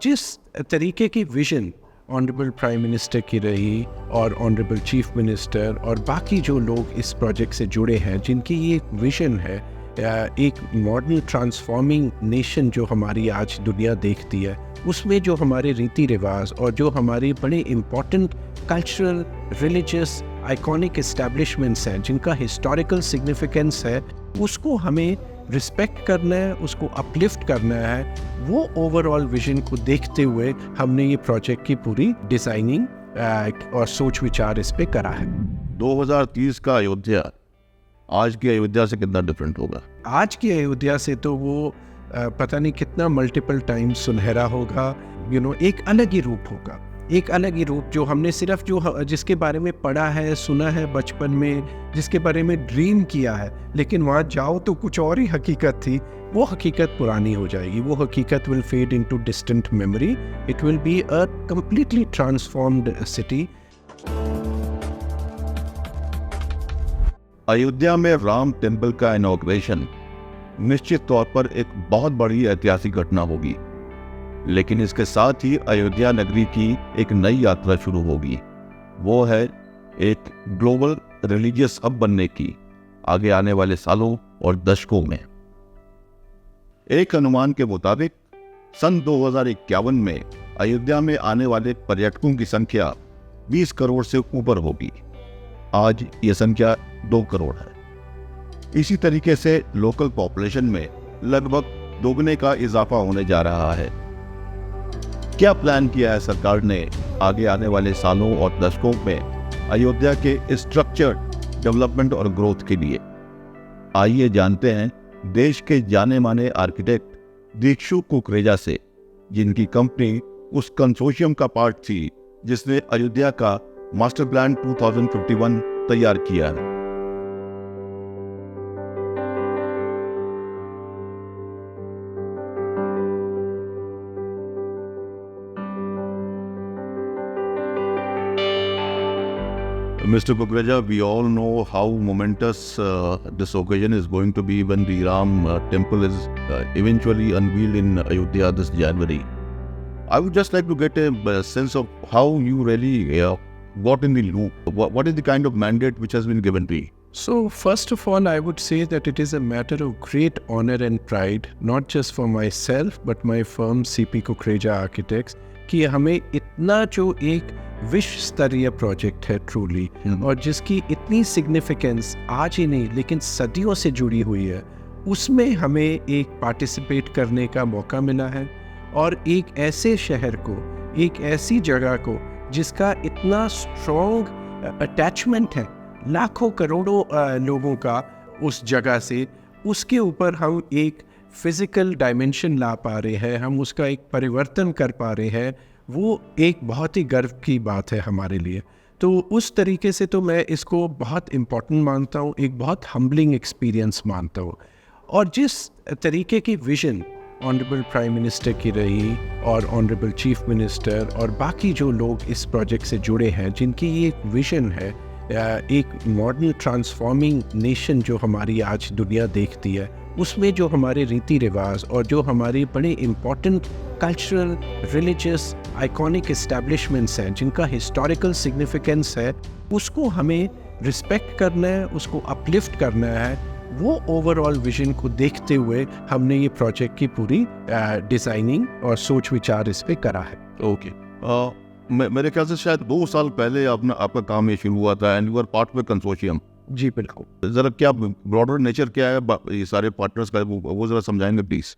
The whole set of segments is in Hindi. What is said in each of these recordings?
जिस तरीके की विजन ऑनरेबल प्राइम मिनिस्टर की रही और ऑनरेबल चीफ मिनिस्टर और बाकी जो लोग इस प्रोजेक्ट से जुड़े हैं, जिनकी ये विजन है एक मॉडर्न ट्रांसफॉर्मिंग नेशन जो हमारी आज दुनिया देखती है, उसमें जो हमारे रीति रिवाज और जो हमारे बड़े important cultural, religious, iconic establishments हैं, जिनका हिस्टोरिकल सिग्निफिकेंस है, उसको हमें रिस्पेक्ट करना है, उसको अपलिफ्ट करना है। वो ओवरऑल विजन को देखते हुए हमने ये प्रोजेक्ट की पूरी डिज़ाइनिंग और सोच विचार इस पे करा है। 2030 का अयोध्या आज की अयोध्या से कितना डिफरेंट होगा? आज की अयोध्या से तो वो पता नहीं कितना मल्टीपल टाइम्स सुनहरा होगा। एक अलग ही रूप होगा, एक अलग ही रूप जो हमने सिर्फ जिसके बारे में पढ़ा है, सुना है बचपन में, जिसके बारे में ड्रीम किया है, लेकिन वहाँ जाओ तो कुछ और ही हकीकत थी। वो हकीकत पुरानी हो जाएगी, वो हकीकत will fade into distant memory. It will be a completely transformed city. Ayodhya में राम टेम्पल का इनॉग्रेशन निश्चित तौर पर एक बहुत बड़ी ऐतिहासिक घटना होगी, लेकिन इसके साथ ही अयोध्या नगरी की एक नई यात्रा शुरू होगी। वो है एक ग्लोबल रिलीजियस हब बनने की आगे आने वाले सालों और दशकों में। एक अनुमान के मुताबिक सन 2051 में अयोध्या में आने वाले पर्यटकों की संख्या 20 करोड़ से ऊपर होगी। आज ये संख्या 2 करोड़ है। इसी तरीके से लोकल पॉपुलेशन में लगभग दोगुने का इजाफा होने जा रहा है। क्या प्लान किया है सरकार ने आगे आने वाले सालों और दशकों में अयोध्या के स्ट्रक्चर्ड डेवलपमेंट और ग्रोथ के लिए? आइए जानते हैं देश के जाने माने आर्किटेक्ट दीक्षु कुकरेजा से, जिनकी कंपनी उस कंसोर्शियम का पार्ट थी जिसने अयोध्या का मास्टर प्लान 2051 तैयार किया है। Mr. Kukreja, we all know how momentous this occasion is going to be when the Ram temple is eventually unveiled in Ayodhya this January. I would just like to get a sense of how you really got in the loop. What is the kind of mandate which has been given to you? So first of all, I would say that it is a matter of great honor and pride, not just for myself, but my firm CP Kukreja Architects, कि हमें इतना जो एक विश्व स्तरीय प्रोजेक्ट है ट्रूली, और जिसकी इतनी सिग्निफिकेंस आज ही नहीं लेकिन सदियों से जुड़ी हुई है, उसमें हमें एक पार्टिसिपेट करने का मौका मिला है। और एक ऐसे शहर को, एक ऐसी जगह को जिसका इतना स्ट्रॉन्ग अटैचमेंट है लाखों करोड़ों लोगों का उस जगह से, उसके ऊपर हम एक फिजिकल डायमेंशन ला पा रहे हैं, हम उसका एक परिवर्तन कर पा रहे हैं। वो एक बहुत ही गर्व की बात है हमारे लिए। तो उस तरीके से तो मैं इसको बहुत इम्पोर्टेंट मानता हूँ, एक बहुत हम्बलिंग एक्सपीरियंस मानता हूँ। और जिस तरीके की विजन ऑनरेबल प्राइम मिनिस्टर की रही और ऑनरेबल चीफ मिनिस्टर और बाकी जो लोग इस प्रोजेक्ट से जुड़े हैं, जिनकी ये विजन है एक मॉडर्न ट्रांसफॉर्मिंग नेशन जो हमारी आज दुनिया देखती है, उसमें जो हमारे रीति रिवाज और जो हमारे बड़े important cultural, religious, iconic establishments हैं, जिनका हिस्टोरिकल सिग्निफिकेंस है, उसको हमें रिस्पेक्ट करना है, उसको अपलिफ्ट करना है। वो ओवरऑल विजन को देखते हुए हमने ये प्रोजेक्ट की पूरी डिज़ाइनिंग और सोच विचार इस पे करा है। ओके, मेरे ख्याल से शायद 2 साल पहले आपका काम ये शुरू हुआ था and you are part of consortium. जी बिल्कुल। जरा क्या ब्रॉडर नेचर क्या है ये सारे पार्टनर्स का, वो जरा समझाएंगे प्लीज।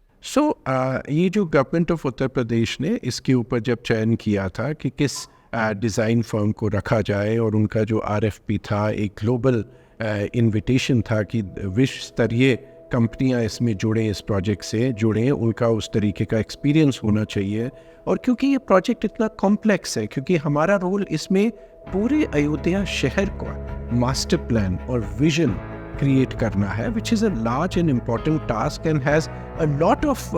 ये जो गवर्नमेंट ऑफ उत्तर प्रदेश ने इसके ऊपर जब चयन किया था कि किस डिज़ाइन फर्म को रखा जाए, और उनका जो RFP था एक ग्लोबल इनविटेशन था कि विश्व स्तरीय कंपनियां इसमें जुड़ें, इस प्रोजेक्ट से जुड़ें, उनका उस तरीके का एक्सपीरियंस होना चाहिए। और क्योंकि ये प्रोजेक्ट इतना कॉम्प्लेक्स है, क्योंकि हमारा रोल इसमें पूरे अयोध्या शहर को मास्टर प्लान और विजन क्रिएट करना है, which is a large and important task and has a lot of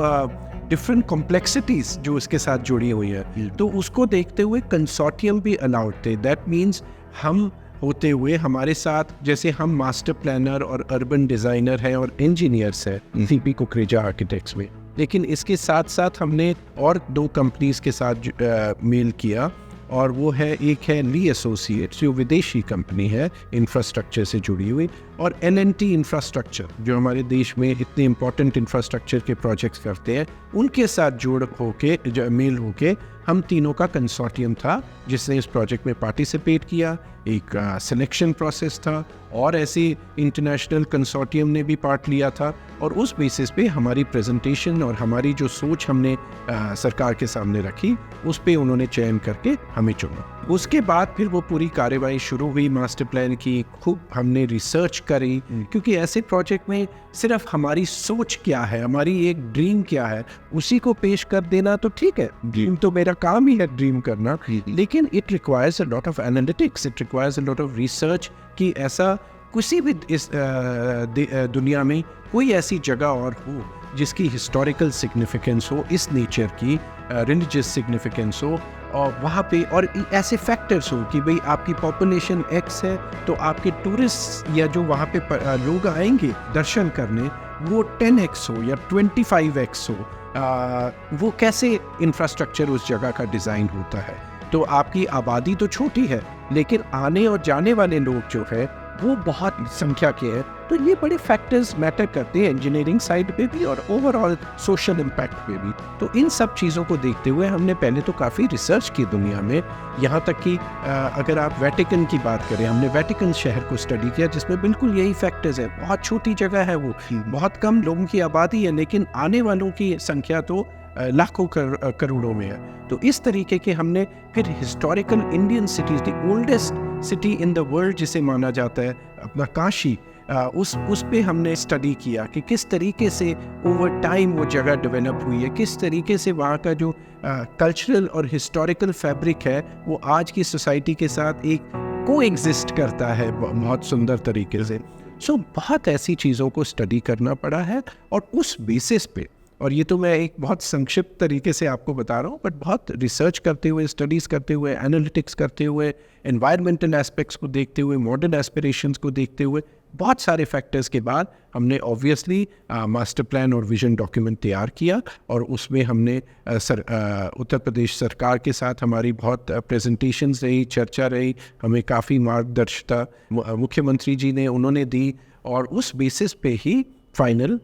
different complexities जो इसके साथ जुड़ी हुई है। तो उसको देखते हुए कंसोर्टियम भी अलाउड थे। दैट मीन्स हम होते हुए हमारे साथ, जैसे हम मास्टर प्लानर और अर्बन डिज़ाइनर हैं और इंजीनियर्स हैं CP कुकरेजा आर्किटेक्ट्स में, लेकिन इसके साथ साथ हमने और 2 कंपनीज के साथ मेल किया, और वो है, एक है ली एसोसिएट्स जो विदेशी कंपनी है इंफ्रास्ट्रक्चर से जुड़ी हुई, और LNT इंफ्रास्ट्रक्चर जो हमारे देश में इतने इम्पोर्टेंट इंफ्रास्ट्रक्चर के प्रोजेक्ट्स करते हैं, उनके साथ जोड़ होके मेल होके हम तीनों का कंसोर्टियम था जिसने इस प्रोजेक्ट में पार्टिसिपेट किया। एक सिलेक्शन प्रोसेस था और ऐसे इंटरनेशनल कंसोर्टियम ने भी पार्ट लिया था, और उस बेसिस पे हमारी प्रेजेंटेशन और हमारी जो सोच हमने सरकार के सामने रखी, उस पे उन्होंने चयन करके हमें चुना। उसके बाद फिर वो पूरी कार्यवाही शुरू हुई मास्टर प्लान की। खूब हमने रिसर्च करी, क्योंकि ऐसे प्रोजेक्ट में सिर्फ हमारी सोच क्या है, हमारी एक ड्रीम क्या है, उसी को पेश कर देना तो ठीक है, ड्रीम तो मेरा काम ही है ड्रीम करना, लेकिन it requires a lot of analytics, it requires a lot of research कि ऐसा किसी भी इस दुनिया में कोई ऐसी जगह और हो जिसकी हिस्टोरिकल सिग्निफिकेंस हो, इस नेचर की रिलीजियस सिग्निफिकेंस हो, और वहाँ पे और ऐसे फैक्टर्स हो कि भाई आपकी पॉपुलेशन X है तो आपके टूरिस्ट या जो वहाँ पे लोग आएंगे दर्शन करने वो 10x हो या 25x हो, वो कैसे इंफ्रास्ट्रक्चर उस जगह का डिज़ाइन होता है। तो आपकी आबादी तो छोटी है, लेकिन आने और जाने वाले लोग जो है वो बहुत संख्या के हैं, तो ये बड़े फैक्टर्स मैटर करते हैं इंजीनियरिंग साइड पे भी और ओवरऑल सोशल इम्पैक्ट पे भी। तो इन सब चीज़ों को देखते हुए हमने पहले तो काफ़ी रिसर्च की दुनिया में, यहाँ तक कि अगर आप वेटिकन की बात करें, हमने वेटिकन शहर को स्टडी किया जिसमें बिल्कुल यही फैक्टर्स है। बहुत छोटी जगह है वो, बहुत कम लोगों की आबादी है, लेकिन आने वालों की संख्या तो लाखों करोड़ों में है। तो इस तरीके के हमने फिर historical Indian cities, the oldest city in the world जिसे माना जाता है अपना काशी, उस पे हमने स्टडी किया कि किस तरीके से ओवर टाइम वो जगह डेवलप हुई है, किस तरीके से वहाँ का जो कल्चरल और हिस्टोरिकल फैब्रिक है वो आज की सोसाइटी के साथ एक कोएग्जिस्ट करता है बहुत सुंदर तरीके से। सो बहुत ऐसी चीज़ों को स्टडी करना पड़ा है, और उस बेसिस पे, और ये तो मैं एक बहुत संक्षिप्त तरीके से आपको बता रहा हूँ, बट बहुत रिसर्च करते हुए, स्टडीज़ करते हुए, एनालिटिक्स करते हुए, एनवायरमेंटल एस्पेक्ट्स को देखते हुए, मॉडर्न एस्पिरेशंस को देखते हुए, बहुत सारे फैक्टर्स के बाद हमने ऑब्वियसली मास्टर प्लान और विजन डॉक्यूमेंट तैयार किया, और उसमें हमने उत्तर प्रदेश सरकार के साथ हमारी बहुत प्रेजेंटेशंस रही, चर्चा रही, हमें काफ़ी मार्गदर्शिता मुख्यमंत्री जी ने उन्होंने दी, और उस बेसिस पे ही फाइनल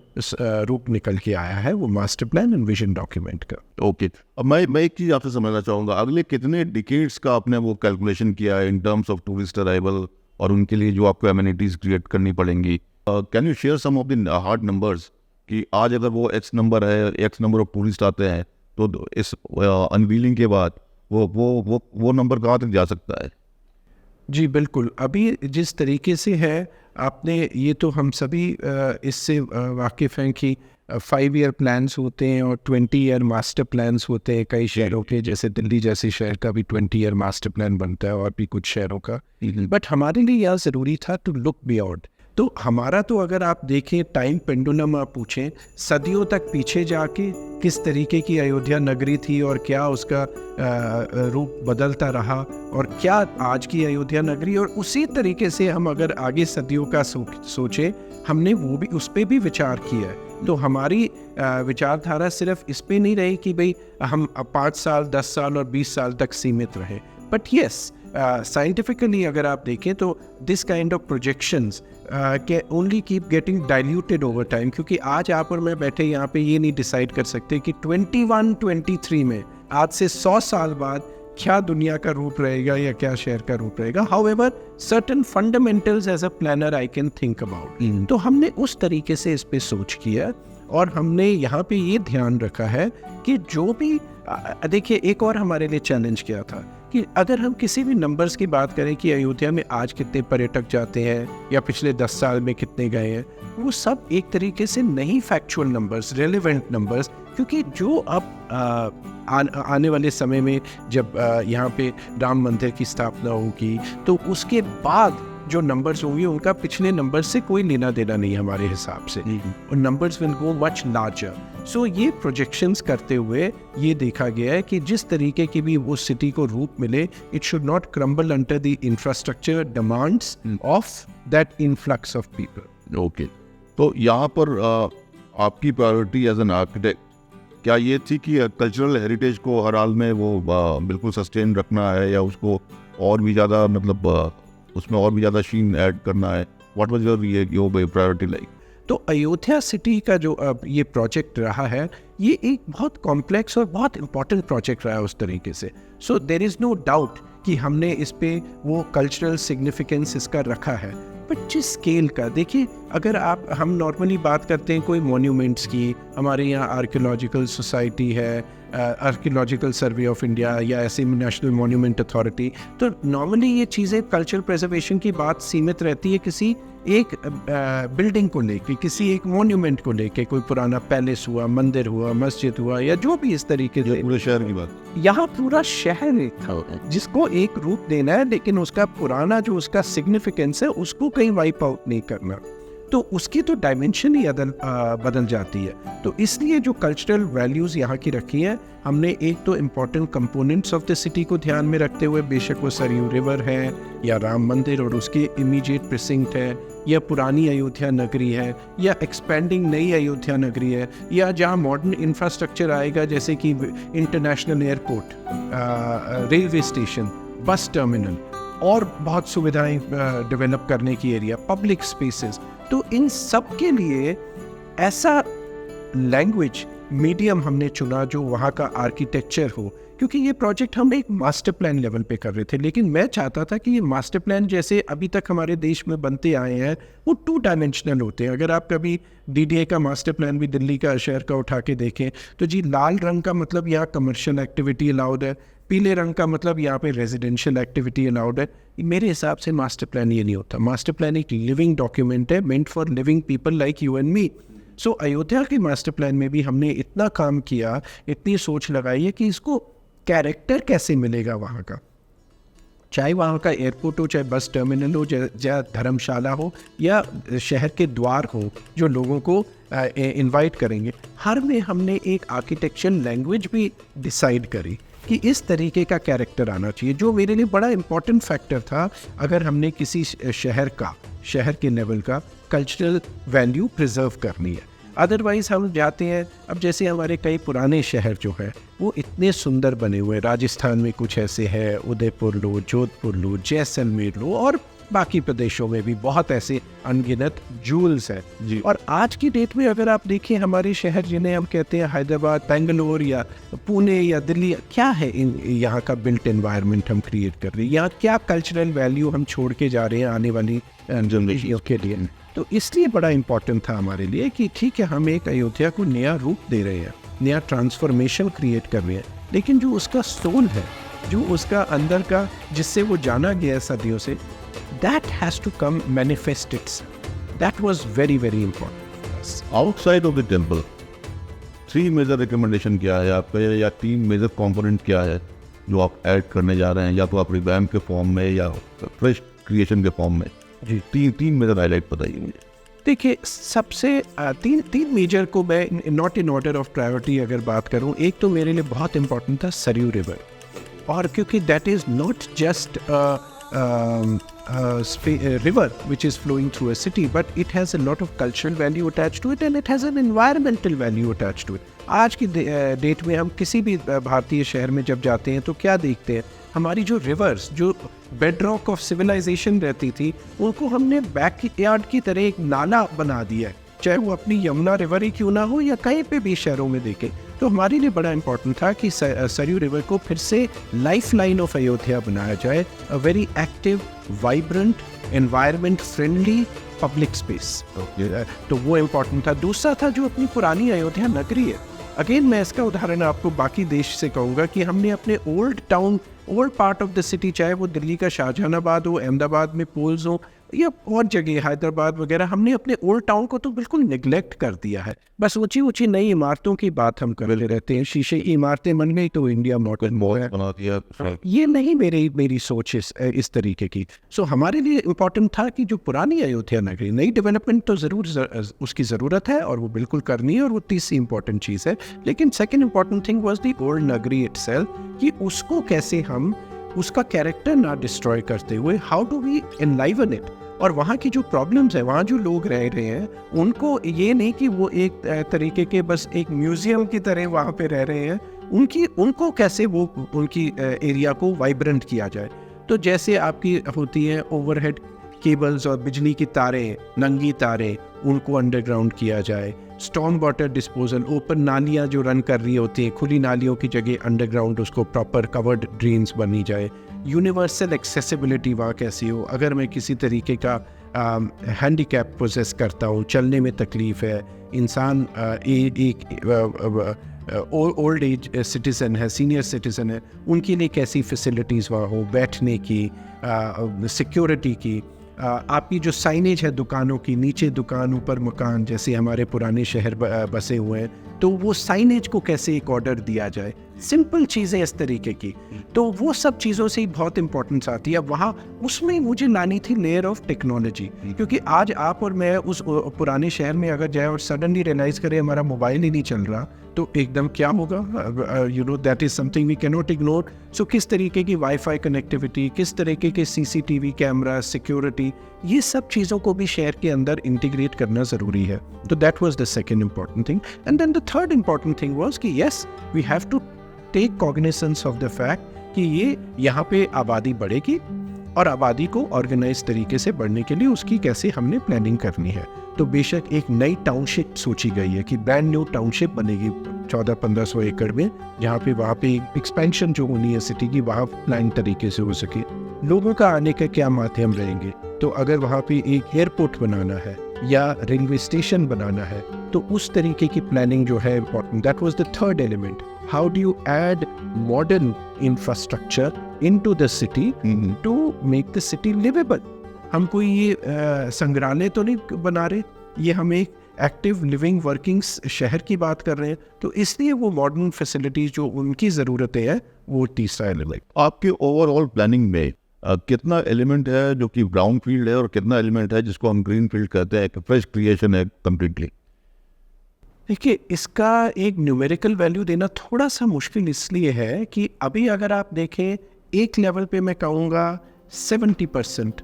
रूप निकल के आया है वो master plan and vision document का। ओके, अब मैं एक चीज़ आपसे समझना चाहूँगा, अगले कितने डिकेड्स का आपने वो कैलकुलेशन किया है in terms of tourist arrival और उनके लिए जो आपको एमिनिटीज क्रिएट करनी पड़ेंगी? Can you share some of the hard numbers कि आज अगर वो एक्स नंबर है, एक्स नंबर ऑफ टूरिस्ट आते हैं, तो इस अनवीलिंग के बाद वो नंबर कहाँ तक जा सकता है? जी बिल्कुल, अभी जिस तरीके से है, आपने ये तो हम सभी इससे वाकिफ़ हैं कि 5 ईयर प्लान्स होते हैं और 20 ईयर मास्टर प्लान्स होते हैं कई शहरों के, जैसे दिल्ली जैसे शहर का भी 20 ईयर मास्टर प्लान बनता है और भी कुछ शहरों का। बट हमारे लिए यहाँ ज़रूरी था टू लुक बियॉन्ड। तो हमारा तो अगर आप देखें टाइम पेंडुलम आप पूछें, सदियों तक पीछे जाके किस तरीके की अयोध्या नगरी थी और क्या उसका रूप बदलता रहा और क्या आज की अयोध्या नगरी, और उसी तरीके से हम अगर आगे सदियों का सोचें, हमने वो भी उस पर भी विचार किया है। तो हमारी विचारधारा सिर्फ इस पे नहीं रही कि भाई हम 5 साल 10 साल और 20 साल तक सीमित रहे, बट येस साइंटिफिकली अगर आप देखें तो this kind of projections can only keep getting diluted over time, क्योंकि आज आप और मैं बैठे यहाँ पे ये नहीं डिसाइड कर सकते कि 21-23 में आज से 100 साल बाद क्या दुनिया का रूप रहेगा या क्या शहर का रूप रहेगा। However certain fundamentals as a planner I can think about. तो हमने उस तरीके से इस पे सोच किया, और हमने यहाँ पे ये ध्यान रखा है कि जो भी देखिए, एक और हमारे लिए चैलेंज क्या था कि अगर हम किसी भी नंबर्स की बात करें कि अयोध्या में आज कितने पर्यटक जाते हैं या पिछले 10 साल में कितने गए हैं, वो सब एक तरीके से नहीं फैक्चुअल नंबर्स, रेलेवेंट नंबर्स, क्योंकि जो अब आने वाले समय में जब यहाँ पे राम मंदिर की स्थापना होगी तो उसके बाद जो नंबर्स होंगे उनका पिछले नंबर से कोई लेना देना नहीं हमारे हिसाब से, और numbers will go much larger. So ये प्रोजेक्शंस करते हुए ये देखा गया है कि जिस तरीके की भी वो सिटी को रूप मिले, it should not crumble under the infrastructure demands of that influx of people. Okay, तो यहाँ पर आपकी प्रायोरिटी एज एन आर्किटेक्ट क्या ये थी कि कल्चरल हेरिटेज को हर हाल में वो बिल्कुल सस्टेन रखना है, या उसको और भी ज़्यादा मतलब उसमें और भी ज़्यादा शीन ऐड करना है? What was your priority like? तो अयोध्या सिटी का जो अब ये प्रोजेक्ट रहा है, ये एक बहुत कॉम्प्लेक्स और बहुत इम्पॉर्टेंट प्रोजेक्ट रहा है उस तरीके से. सो देर इज़ नो डाउट कि हमने इस पे वो कल्चरल सिग्निफिकेंस इसका रखा है. बट जिस स्केल का देखिए, अगर हम नॉर्मली बात करते हैं कोई मॉन्यूमेंट्स की, हमारे यहाँ आर्कियोलॉजिकल सोसाइटी है, आर्कियोलॉजिकल सर्वे ऑफ इंडिया या ऐसे नेशनल मॉन्यूमेंट अथॉरिटी, तो नॉर्मली ये चीज़ें कल्चरल प्रिजर्वेशन की बात सीमित रहती है किसी एक बिल्डिंग को लेके, किसी एक मॉन्यूमेंट को लेके, कोई पुराना पैलेस हुआ, मंदिर हुआ, मस्जिद हुआ, या जो भी इस तरीके से. पूरे शहर की बात, यहाँ पूरा शहर एक था जिसको एक रूप देना है, लेकिन उसका पुराना जो उसका सिग्निफिकेंस है उसको कहीं वाइप आउट नहीं करना, तो उसकी तो डायमेंशन ही बदल जाती है. तो इसलिए जो कल्चरल वैल्यूज़ यहाँ की रखी हैं, हमने एक तो important components of the city को ध्यान में रखते हुए, बेशक वो सरयू रिवर है या राम मंदिर और उसके इमीडिएट प्रिसिंक्ट है, या पुरानी अयोध्या नगरी है, या एक्सपेंडिंग नई अयोध्या नगरी है, या जहाँ मॉडर्न इंफ्रास्ट्रक्चर आएगा जैसे कि international airport, railway station, bus terminal और बहुत सुविधाएं डेवलप करने की एरिया, पब्लिक स्पेसेस. तो इन सब के लिए ऐसा लैंग्वेज मीडियम हमने चुना जो वहाँ का आर्किटेक्चर हो, क्योंकि ये प्रोजेक्ट हम एक मास्टर प्लान लेवल पे कर रहे थे. लेकिन मैं चाहता था कि ये मास्टर प्लान जैसे अभी तक हमारे देश में बनते आए हैं वो 2 डायमेंशनल होते हैं. अगर आप कभी DDA का मास्टर प्लान भी दिल्ली का शहर का उठा के देखें तो जी, लाल रंग का मतलब यहाँ कमर्शियल एक्टिविटी अलाउड है, पीले रंग का मतलब यहाँ पे रेजिडेंशियल एक्टिविटी अलाउड है. मेरे हिसाब से मास्टर प्लान ये नहीं होता. मास्टर प्लान एक लिविंग डॉक्यूमेंट है, meant for living people like you and me. So Ayodhya के मास्टर प्लान में भी हमने इतना काम किया, इतनी सोच लगाई है कि इसको कैरेक्टर कैसे मिलेगा वहाँ का, चाहे वहाँ का एयरपोर्ट हो, चाहे बस टर्मिनल हो, चाहे धर्मशाला हो, या शहर के द्वार हो जो लोगों को इनवाइट करेंगे. हर में हमने एक आर्किटेक्चरल लैंग्वेज भी डिसाइड करी कि इस तरीके का कैरेक्टर आना चाहिए, जो मेरे लिए बड़ा इम्पॉर्टेंट फैक्टर था अगर हमने किसी शहर के लेवल का कल्चरल वैल्यू प्रिजर्व करनी है. अदरवाइज़ हम जाते हैं, अब जैसे हमारे कई पुराने शहर जो है वो इतने सुंदर बने हुए, राजस्थान में कुछ ऐसे हैं, उदयपुर लो, जोधपुर लो, जैसलमेर लो, और बाकी प्रदेशों में भी बहुत ऐसे अनगिनत जूल्स हैं जी. और आज की डेट में अगर आप देखें हमारे शहर जिन्हें हम कहते हैं हैदराबाद, बेंगलोर या पुणे या दिल्ली, क्या है यहाँ का बिल्ट एनवायरनमेंट हम क्रिएट कर रहे हैं, यहाँ क्या कल्चरल वैल्यू हम छोड़ के जा रहे हैं आने वाली जनरेशन के लिए. तो इसलिए बड़ा इम्पोर्टेंट था हमारे लिए कि ठीक है, हम एक अयोध्या को नया रूप दे रहे हैं, नया ट्रांसफॉर्मेशन क्रिएट कर रहे हैं, लेकिन जो उसका सोल है, जो उसका अंदर का, जिससे वो जाना गया है सदियों से, that has to come manifest itself. That was very, very important. Outside of the temple, 3 major recommendation क्या है आपका, या 3 मेजर कंपोनेंट क्या है जो आप ऐड करने जा रहे हैं, या तो आप रिवैम्प के फॉर्म में या फ्रेश क्रिएशन के फॉर्म में? जी, 3 मेजर हाईलाइट बताइए मुझे. देखिए, सबसे तीन मेजर को मैं not in order of priority अगर बात करूं, एक तो मेरे लिए बहुत इंपॉर्टेंट था सरयू रिवर, और क्योंकि that is not just river which is flowing through a city, but it has a lot of cultural value attached to it and it has an environmental value attached to it. आज की डेट में हम किसी भी भारतीय शहर में जब जाते हैं तो क्या देखते हैं, हमारी जो रिवर्स, जो बेडरॉक ऑफ सिविलाइजेशन रहती थी, उनको हमने बैकयार्ड की तरह एक नाला बना दिया है, चाहे वो अपनी यमुना रिवर ही क्यों ना हो या कहीं पे भी शहरों में देखें. तो हमारे लिए बड़ा इंपॉर्टेंट था कि सरयू रिवर को फिर से लाइफ लाइन ऑफ अयोध्या बनाया जाए, a very active, vibrant, environment friendly public space. तो वो इम्पॉर्टेंट था. दूसरा था जो अपनी पुरानी अयोध्या नगरी है. अगेन मैं इसका उदाहरण आपको बाकी देश से कहूँगा कि हमने अपने old town, old part of the city, चाहे वो दिल्ली का शाहजहानाबाद हो, अहमदाबाद में पोल्स हो, या और जगह हैदराबाद वगैरह, हमने अपने ओल्ड टाउन को तो बिल्कुल निगलेक्ट कर दिया है. बस ऊंची ऊंची नई इमारतों की बात हम करते रहते हैं, शीशे की इमारतें बन गई तो इंडिया मॉडर्न बना दिया. ये नहीं मेरी सोच इस तरीके की. सो हमारे लिए इम्पोर्टेंट था कि जो पुरानी अयोध्या नगरी, नई डेवलपमेंट तो ज़रूर उसकी ज़रूरत है और वो बिल्कुल करनी है, और वो तीसरी इंपॉर्टेंट चीज़ है. लेकिन second important thing was the old नगरी इटसेल्फ, कि उसको कैसे हम उसका कैरेक्टर ना डिस्ट्रॉय करते हुए, हाउ डू वी एनलाइवन इट, और वहाँ की जो प्रॉब्लम्स है, वहाँ जो लोग रह रहे हैं, उनको ये नहीं कि वो एक तरीके के बस एक म्यूजियम की तरह वहाँ पे रह रहे हैं, उनको कैसे वो उनकी एरिया को वाइब्रेंट किया जाए। तो जैसे आपकी होती है ओवरहेड केबल्स और बिजली की तारें, नंगी तारें, उनको अंडरग्राउंड किया जाए। स्टॉर्म वाटर डिस्पोजल, ओपन नालियाँ जो रन कर रही होती हैं, खुली नालियों की जगह अंडरग्राउंड उसको प्रॉपर कवर्ड ड्रेन्स बनी जाए। यूनिवर्सल एक्सेसिबिलिटी वहाँ कैसी हो, अगर मैं किसी तरीके का हैंडीकैप पोजेस करता हूँ, चलने में तकलीफ़ है, इंसान ओल्ड एज सिटीज़न है, सीनियर सिटीज़न है, उनके लिए कैसी फैसिलिटीज़ वहाँ हो, बैठने की, सिक्योरिटी की, आपकी जो साइनेज है दुकानों की, नीचे दुकान ऊपर मकान, जैसे हमारे पुराने शहर बसे हुए हैं, तो वो साइनेज को कैसे एक ऑर्डर दिया जाए, सिंपल चीज़ें इस तरीके की। तो वो सब चीज़ों से ही बहुत इंपॉर्टेंस आती है। वहाँ उसमें मुझे लानी थी लेयर ऑफ टेक्नोलॉजी, क्योंकि आज आप और मैं उस पुराने शहर में अगर जाए और सडनली रियलाइज़ करें हमारा मोबाइल ही नहीं चल रहा, तो एकदम क्या होगा, that is something we can not ignore. So किस तरीके की वाईफाई कनेक्टिविटी, किस तरीके के सीसीटीवी कैमरा, सिक्योरिटी, ये सब चीज़ों को भी शहर के अंदर इंटीग्रेट करना ज़रूरी है। तो that was the second important thing. And then the third important thing was कि yes, we have to take cognisance of the fact कि ये यहाँ पे आबादी बढ़ेगी और आबादी को ऑर्गेनाइज तरीके से बढ़ने के लिए उसकी कैसे हमने प्लानिंग करनी है। तो बेशक एक नई टाउनशिप सोची गई है कि ब्रांड न्यू टाउनशिप बनेगी 1400-1500 एकड़ में, जहाँ पे वहाँ पे एक्सपेंशन जो होनी है सिटी की, वहाँ प्लान तरीके से हो सके। लोगों का आने का क्या माध्यम रहेंगे, तो अगर वहाँ पे एक एयरपोर्ट बनाना है या रेलवे स्टेशन बनाना है, तो उस तरीके की प्लानिंग जो है important. That was the third element. How do you add modern infrastructure into the city to make the city liveable. हम कोई ये संग्रहालय तो नहीं बना रहे, ये हम एक एक्टिव लिविंग वर्किंग शहर की बात कर रहे हैं, तो इसलिए वो मॉडर्न फैसिलिटीज जो उनकी ज़रूरतें हैं, वो तीसरा एलिमेंट। आपके ओवरऑल प्लानिंग में कितना एलिमेंट है जो कि ब्राउन फील्ड है और कितना एलिमेंट है जिसको हम ग्रीन फील्ड कहते हैं, एक फ्रेश क्रिएशन है कम्प्लीटली? देखिए, इसका एक न्यूमेरिकल वैल्यू देना थोड़ा सा मुश्किल इसलिए है कि अभी अगर आप देखें, एक लेवल पे मैं कहूँगा 70%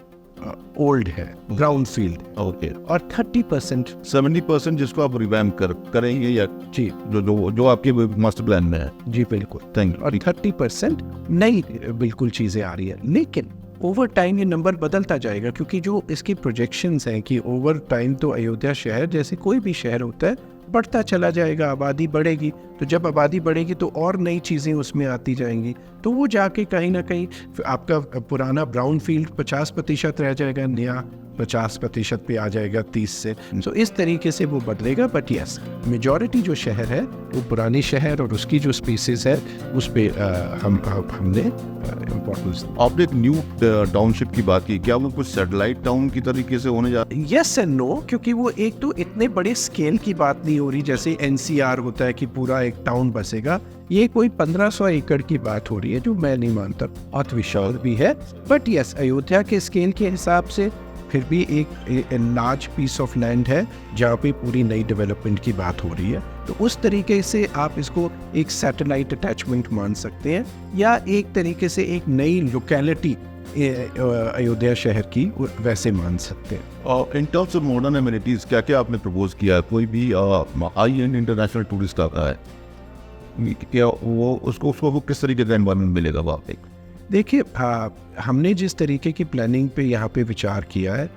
ओल्ड है ब्राउन फील्ड, ओके, और 30% 70% जिसको आप रिवैम्प करेंगे या जी जो आपके मास्टर प्लान में है। जी बिल्कुल, थैंक यू। और 30% नई बिल्कुल चीज़ें आ रही है। लेकिन ओवर टाइम ये नंबर बदलता जाएगा, क्योंकि जो इसकी प्रोजेक्शंस हैं कि ओवर टाइम तो अयोध्या शहर जैसे कोई भी शहर होता है बढ़ता चला जाएगा, आबादी बढ़ेगी, तो जब आबादी बढ़ेगी तो और नई चीज़ें उसमें आती जाएंगी, तो वो जाके कहीं ना कहीं आपका पुराना ब्राउन फील्ड 50% रह जाएगा, नया 50% पे आ जाएगा 30 से। सो इस तरीके से वो बदलेगा। बट यस, मेजॉरिटी जो शहर है वो पुरानी शहर और उसकी जो स्पेसेस है उस पर हमने इम्पोर्टेंस। आपने एक न्यू टाउनशिप की बात की, क्या वो कुछ सैटेलाइट टाउन की तरीके से होने जा रहा है? यस एंड नो, क्योंकि वो एक तो इतने बड़े स्केल की बात नहीं हो रही जैसे NCR होता है कि पूरा एक टाउन बसेगा। ये कोई 1500 एकड़ की बात हो रही है, जो मैं नहीं मानता, बहुत विशाल भी है। बट यस, अयोध्या के स्केल के हिसाब से फिर भी एक लार्ज पीस ऑफ लैंड है जहाँ पे पूरी नई डेवलपमेंट की बात हो रही है। तो उस तरीके से आप इसको एक सैटेलाइट अटैचमेंट मान सकते हैं, या एक तरीके से एक नई लोकेलिटी अयोध्या शहर की वैसे मान सकते हैं। इन टर्म्स ऑफ मॉडर्न एमिनिटीज क्या क्या आपने प्रपोज किया है? कोई भी हाई एंड इंटरनेशनल टूरिस्ट आता है, क्या वो उसको किस तरीके का एनवायरनमेंट मिलेगा वहाँ पे? देखिए, हमने जिस तरीके की प्लानिंग पे यहाँ पे विचार किया है,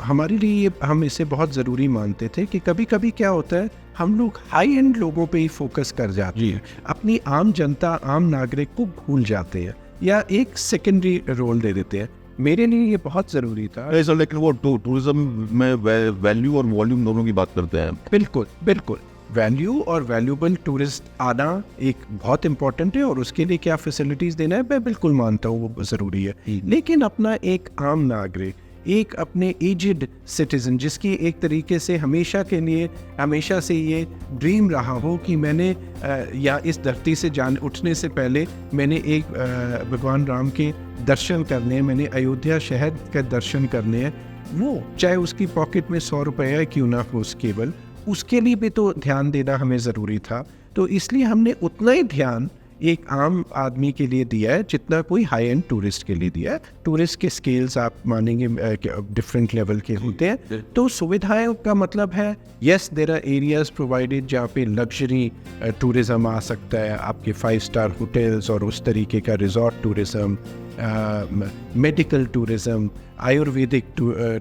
हमारे लिए हम इसे बहुत ज़रूरी मानते थे कि कभी कभी क्या होता है, हम लोग हाई एंड लोगों पे ही फोकस कर जाते हैं, अपनी आम जनता, आम नागरिक को भूल जाते हैं या एक सेकेंडरी रोल दे देते हैं। मेरे लिए ये बहुत ज़रूरी था। सर, लेकिन वो टूरिज्म में वैल्यू और वॉल्यूम दोनों की बात करते हैं। बिल्कुल बिल्कुल, वैल्यू और वैल्यूबल टूरिस्ट आना एक बहुत इंपॉर्टेंट है, और उसके लिए क्या फैसिलिटीज़ देना है मैं बिल्कुल मानता हूँ वो ज़रूरी है। लेकिन अपना एक आम नागरिक, एक अपने एजिड सिटीज़न, जिसकी एक तरीके से हमेशा से ये ड्रीम रहा हो कि मैंने या इस धरती से उठने से पहले मैंने एक भगवान राम के दर्शन करने हैं, मैंने अयोध्या शहर के दर्शन करने हैं, वो चाहे उसकी पॉकेट में 100 रुपये क्यों ना हो, केवल उसके लिए भी तो ध्यान देना हमें ज़रूरी था। तो इसलिए हमने उतना ही ध्यान एक आम आदमी के लिए दिया है जितना कोई हाई एंड टूरिस्ट के लिए दिया है। टूरिस्ट के स्केल्स आप मानेंगे डिफरेंट लेवल के होते हैं। तो सुविधाएं का मतलब है yes there are areas provided जहाँ पे लग्जरी टूरिज्म आ सकता है, आपके 5 स्टार होटल्स और उस तरीके का resort tourism, medical tourism, Ayurvedic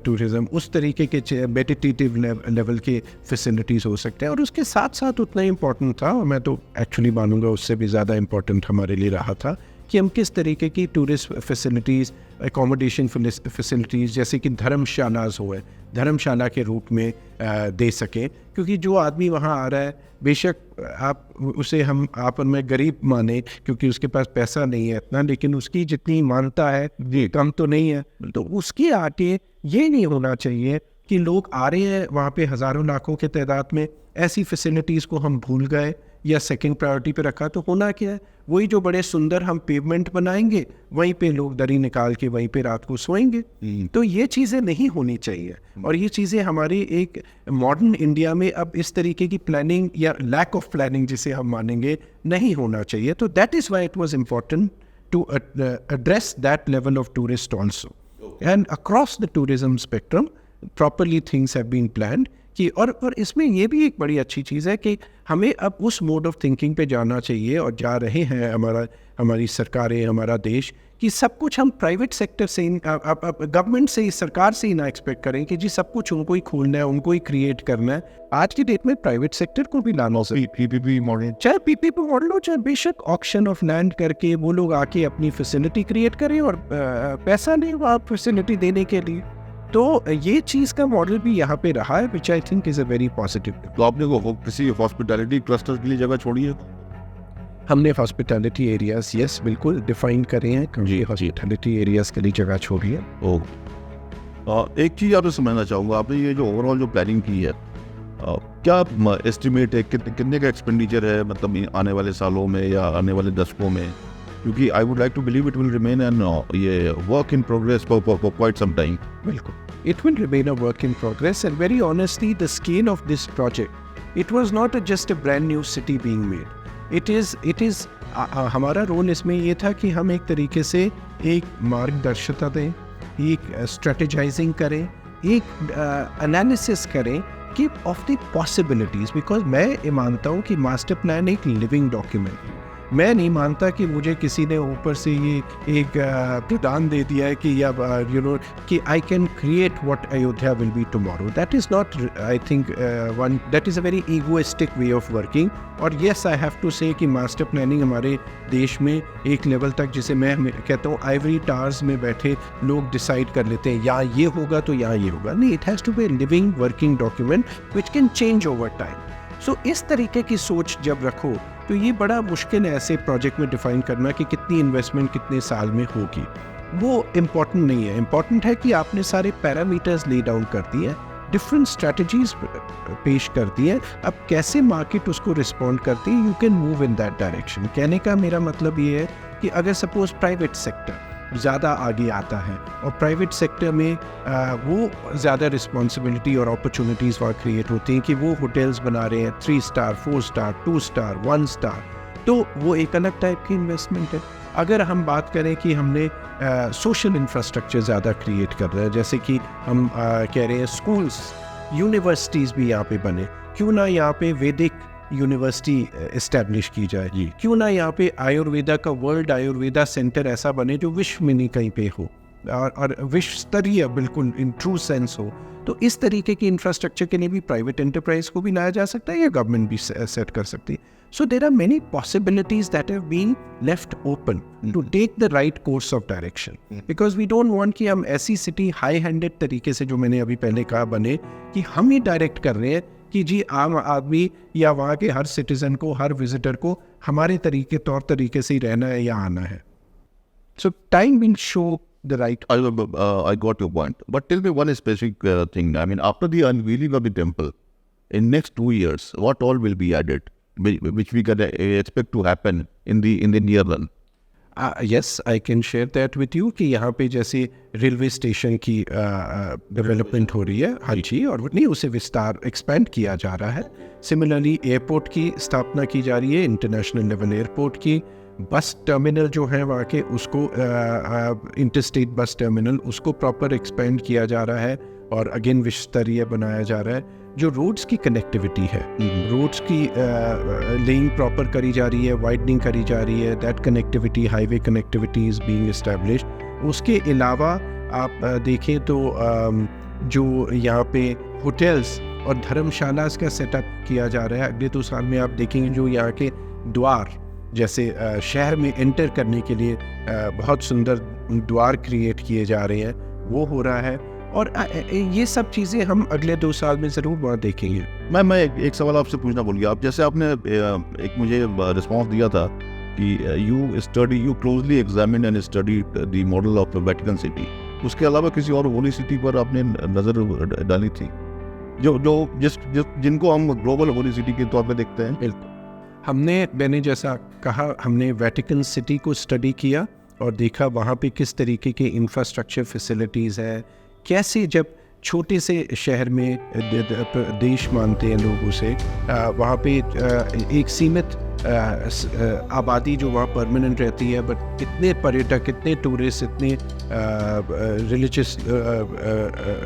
tourism, उस तरीके के मेडिटेटिव लेवल के फैसिलिटीज़ हो सकते हैं। और उसके साथ साथ उतना ही इम्पोर्टेंट था, और मैं तो एक्चुअली मानूंगा उससे भी ज़्यादा इम्पोर्टेंट हमारे लिए रहा था, कि हम किस तरीके की टूरिस्ट फैसिलिटीज़, एकोमोडेशन फैसिलिटीज़ जैसे कि धर्मशालाज हो, धर्मशाला के रूप में दे सकें। क्योंकि जो आदमी वहाँ आ रहा है, बेशक आप उसे हम आप और मैं गरीब माने क्योंकि उसके पास पैसा नहीं है इतना, लेकिन उसकी जितनी मानता है ये कम तो नहीं है। तो उसके आगे ये नहीं होना चाहिए कि लोग आ रहे हैं वहाँ पे हज़ारों लाखों के तादाद में, ऐसी फैसिलिटीज़ को हम भूल गए या सेकंड प्रायोरिटी पे रखा। तो होना क्या है, वही जो बड़े सुंदर हम पेवमेंट बनाएंगे वहीं पे लोग दरी निकाल के वहीं पे रात को सोएंगे। तो ये चीज़ें नहीं होनी चाहिए, और ये चीज़ें हमारी एक मॉडर्न इंडिया में अब इस तरीके की प्लानिंग या लैक ऑफ प्लानिंग जिसे हम मानेंगे नहीं होना चाहिए। तो that is why it was important to address that level of tourist also. And across the tourism spectrum, properly things have been planned. कि और इसमें ये भी एक बड़ी अच्छी चीज़ है कि हमें अब उस मोड ऑफ थिंकिंग पे जाना चाहिए, और जा रहे हैं हमारी सरकारें, हमारा देश, कि सब कुछ हम प्राइवेट सेक्टर से गवर्नमेंट से, सरकार से ही ना एक्सपेक्ट करें कि जी सब कुछ उनको ही खोलना है, उनको ही क्रिएट करना है। आज की डेट में प्राइवेट सेक्टर को भी लाना चाहिए। पीपीपी मॉडल, चाहे पीपीपी मॉडल हो, चाहे बेशक ऑक्शन ऑफ लैंड करके वो लोग आके अपनी फैसिलिटी क्रिएट करें और पैसा नहीं वहाँ फैसिलिटी देने के लिए। तो ये चीज़ का मॉडल भी यहाँ पे रहा है, which I think is a very positive. तो आपने वो किसी हॉस्पिटैलिटी क्लस्टर के लिए जगह छोड़ी है? हमने हॉस्पिटैलिटी एरियाज यस बिल्कुल डिफाइन करे हैं, क्योंकि हॉस्पिटैलिटी एरियाज के लिए जगह छोड़ी है। एक चीज़ आपसे समझना चाहूँगा, आपने ये जो ओवरऑल जो प्लानिंग की है, क्या एस्टिमेट है कितने का एक्सपेंडिचर है, मतलब आने वाले सालों में या आने वाले दशकों में? क्योंकि I would like to believe it will remain an ये work in progress for quite some time. बिल्कुल, it will remain a work in progress, and very honestly the scale of this project, it was not just a brand new city being made. It is हमारा रोल इसमें ये था कि हम एक तरीके से एक मार्गदर्शिता दें, एक स्ट्रेटेजाइजिंग करें, एक एनालिसिस करें कि ऑफ द पॉसिबिलिटीज़। बिकॉज मैं ये मानता हूँ कि मास्टर प्लान एक लिविंग डॉक्यूमेंट है। मैं नहीं मानता कि मुझे किसी ने ऊपर से ये एक प्रदान दे दिया है कि या कि I can create what Ayodhya will be tomorrow. That is not, I think that is a very egoistic way of working. और येस आई हैव टू से कि मास्टर प्लानिंग हमारे देश में एक लेवल तक, जिसे मैं कहता हूँ आइवरी टावर्स में बैठे लोग डिसाइड कर लेते हैं यहाँ ये होगा तो यहाँ ये होगा। नहीं, it has to be living working document which can change over time. So इस तरीके की सोच जब रखो तो ये बड़ा मुश्किल है ऐसे प्रोजेक्ट में डिफाइन करना कि कितनी इन्वेस्टमेंट कितने साल में होगी। वो इम्पॉर्टेंट नहीं है, इम्पॉर्टेंट है कि आपने सारे पैरामीटर्स ले डाउन कर दिए हैं, डिफरेंट स्ट्रैटेजीज पेश कर दी है। अब कैसे मार्केट उसको रिस्पॉन्ड करती है, you can move in that direction. कहने का मेरा मतलब ये है कि अगर सपोज प्राइवेट सेक्टर ज़्यादा आगे आता है और प्राइवेट सेक्टर में वो ज़्यादा रिस्पॉन्सिबिलिटी और अपॉर्चुनिटीज़ वहाँ क्रिएट होती हैं कि वो होटल्स बना रहे हैं 3 स्टार 4 स्टार 2 स्टार 1 स्टार, तो वो एक अलग टाइप की इन्वेस्टमेंट है। अगर हम बात करें कि हमने सोशल इंफ्रास्ट्रक्चर ज़्यादा क्रिएट कर रहे हैं, जैसे कि हम कह रहे हैं स्कूल्स, यूनिवर्सिटीज़ भी यहाँ पे बने, क्यों ना यहाँ पे वैदिक यूनिवर्सिटी इस्टेब्लिश की जाए, क्यों ना यहाँ पे आयुर्वेदा का वर्ल्ड आयुर्वेदा सेंटर ऐसा बने जो विश्व में नहीं कहीं पे हो और विश्व स्तरीय बिल्कुल इन ट्रू सेंस हो। तो इस तरीके की इंफ्रास्ट्रक्चर के लिए भी प्राइवेट एंटरप्राइज को भी लाया जा सकता है या गवर्नमेंट भी सेट कर सकती है। So there are many possibilities that have been left open to take the right course of direction, because we don't want कि हम ऐसी सिटी हाई हैंडेड तरीके से, जो मैंने अभी पहले कहा, बने कि हम ही डायरेक्ट कर रहे हैं कि जी आम आदमी या वहाँ के हर सिटीजन को, हर विजिटर को हमारे तौर तरीके से ही रहना है या आना है। सो time will show the right. I got your point. But tell me one specific thing. I mean, after the unveiling of the temple, in next 2 years, what all will be added, which we can expect to happen in the near run? Yes, I can share that with you कि यहाँ पे जैसे रेलवे स्टेशन की डेवलपमेंट हो रही है, हाँ जी, और नहीं उसे विस्तार एक्सपेंड किया जा रहा है। सिमिलरली एयरपोर्ट की स्थापना की जा रही है, इंटरनेशनल लेवल एयरपोर्ट की। बस टर्मिनल जो है वहाँ के उसको इंटरस्टेट बस टर्मिनल उसको प्रॉपर एक्सपेंड किया जा रहा है और अगेन विश्व स्तरीय बनाया जा रहा है। जो रोड्स की कनेक्टिविटी है, रोड्स की लेइंग प्रॉपर करी जा रही है, वाइडनिंग करी जा रही है, that connectivity, highway connectivity is being established. उसके अलावा आप देखें तो जो यहाँ पे होटल्स और धर्मशालास का सेटअप किया जा रहा है। अगले 2 साल में आप देखेंगे जो यहाँ के द्वार, जैसे शहर में एंटर करने के लिए बहुत सुंदर द्वार क्रिएट किए जा रहे हैं, वो हो रहा है। और ये सब चीज़ें हम अगले 2 साल में ज़रूर वहाँ देखेंगे। मैं एक सवाल आपसे पूछना भूल गया। आप जैसे आपने एक मुझे रिस्पॉन्स दिया था कि you closely examine and study the model of Vatican city, उसके अलावा किसी और होली सिटी पर आपने नज़र डाली थी जिनको हम ग्लोबल होली सिटी के तौर पे देखते हैं? बिल्कुल, मैंने जैसा कहा, हमने वेटिकन सिटी को स्टडी किया और देखा वहाँ पे किस तरीके के इंफ्रास्ट्रक्चर फैसिलिटीज़ है, कैसे जब छोटे से शहर में देश मानते हैं लोग उसे, वहाँ पे एक सीमित आबादी जो वहाँ परमानेंट रहती है, बट इतने पर्यटक, इतने टूरिस्ट, इतने रिलीजियस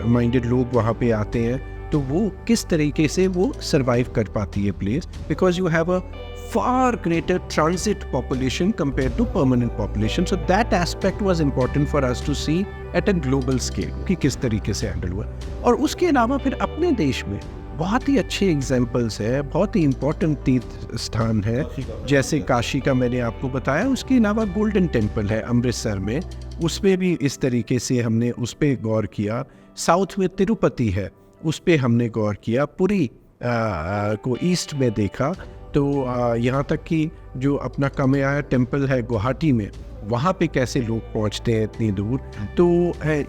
माइंडेड लोग वहाँ पे आते हैं, तो वो किस तरीके से वो सरवाइव कर पाती है place, because you have a far greater transit population compared to permanent population. So that aspect was important for us to see at a global scale कि किस तरीके से हैंडल हुआ। और उसके अलावा फिर अपने देश में बहुत ही अच्छे एग्जाम्पल्स है, बहुत ही इम्पोर्टेंट तीर्थ स्थान है, जैसे काशी का मैंने आपको बताया। उसके अलावा गोल्डन टेम्पल है अमृतसर में, उसमें भी इस तरीके से हमने उस पर गौर किया। साउथ में तिरुपति है, उस पर हमने गौर किया। पुरी को ईस्ट में देखा, तो यहाँ तक कि जो अपना कामयाब टेम्पल है गुवाहाटी में, वहाँ पे कैसे लोग पहुँचते हैं इतनी दूर, तो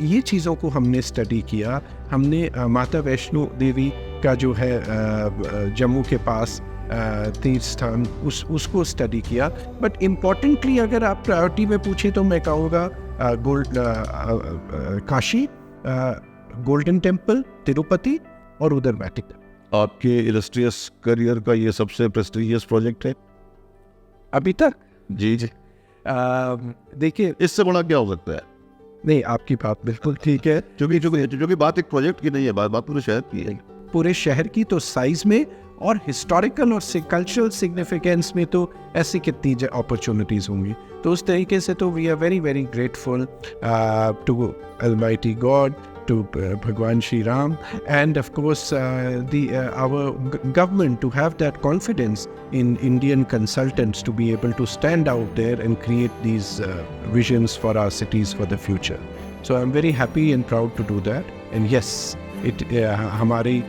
ये चीज़ों को हमने स्टडी किया। हमने माता वैष्णो देवी का जो है जम्मू के पास तीर्थ स्थान, उसको स्टडी किया। बट इम्पॉर्टेंटली अगर आप प्रायोरिटी में पूछें तो मैं कहूँगा काशी, गोल्डन टेम्पल, तिरुपति और उधर वेटिकन। आपके इलस्ट्रियस करियर का ये सबसे प्रेस्टिजियस प्रोजेक्ट है अभी तक? जी। देखिए, इससे बड़ा क्या हो सकता है? नहीं, आपकी बात बिल्कुल ठीक है, क्योंकि बात एक प्रोजेक्ट की नहीं है, बात पूरे शहर की है। पूरे शहर की तो साइज में और हिस्टोरिकल और कल्चरल सिग्निफिकेंस में तो ऐसी कितनी अपॉर्चुनिटीज होंगी। तो उस तरीके से तो we are very very grateful to Almighty God, to Bhagwan Shri Ram, and of course our government to have that confidence in Indian consultants to be able to stand out there and create these visions for our cities for the future. So I'm very happy and proud to do that, and yes, हमारे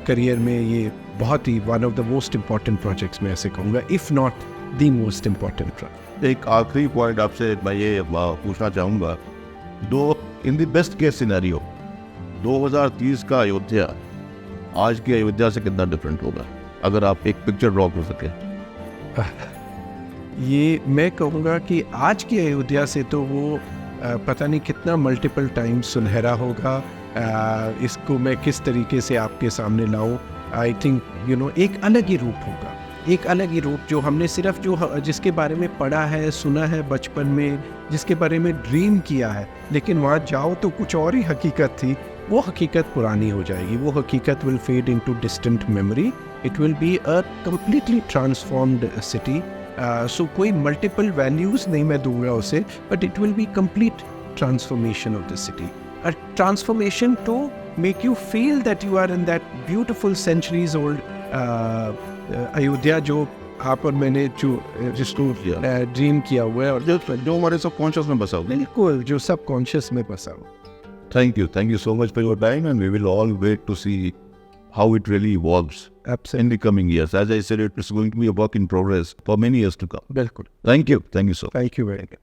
करियर में ये बहुत ही one of the most important projects मैं ऐसे कहूँगा, if not the most important project। एक आखिरी पॉइंट आपसे मैं ये पूछना चाहूँगा, in the best case scenario 2030 का अयोध्या आज की अयोध्या से कितना डिफरेंट होगा, अगर आप एक पिक्चर ड्रॉ कर सके? ये मैं कहूँगा कि आज की अयोध्या से तो वो पता नहीं कितना मल्टीपल टाइम्स सुनहरा होगा। इसको मैं किस तरीके से आपके सामने लाऊं, आई थिंक एक अलग ही रूप होगा, एक अलग ही रूप जो हमने सिर्फ जिसके बारे में पढ़ा है, सुना है बचपन में, जिसके बारे में ड्रीम किया है, लेकिन वहाँ जाओ तो कुछ और ही हकीकत थी। वो हकीकत पुरानी हो जाएगी, वो हकीकत will fade into distant memory. It will be a completely transformed city. So कोई मल्टीपल वैल्यूज़ नहीं मैं दूंगा उसे, but it will be complete transformation of the city. A transformation to make you feel that you are in that beautiful centuries old Ayodhya जो आप और मैंने जिसको ड्रीम किया हुआ है और जो हमारे सबकॉन्शियस में बसा हुआ है। बिल्कुल, जो सबकॉन्शियस में बसा हुआ। Thank you so much for your time, and we will all wait to see how it really evolves in the coming years. As I said, it's going to be a work in progress for many years to come. बिल्कुल। Thank you so much. Thank you very much.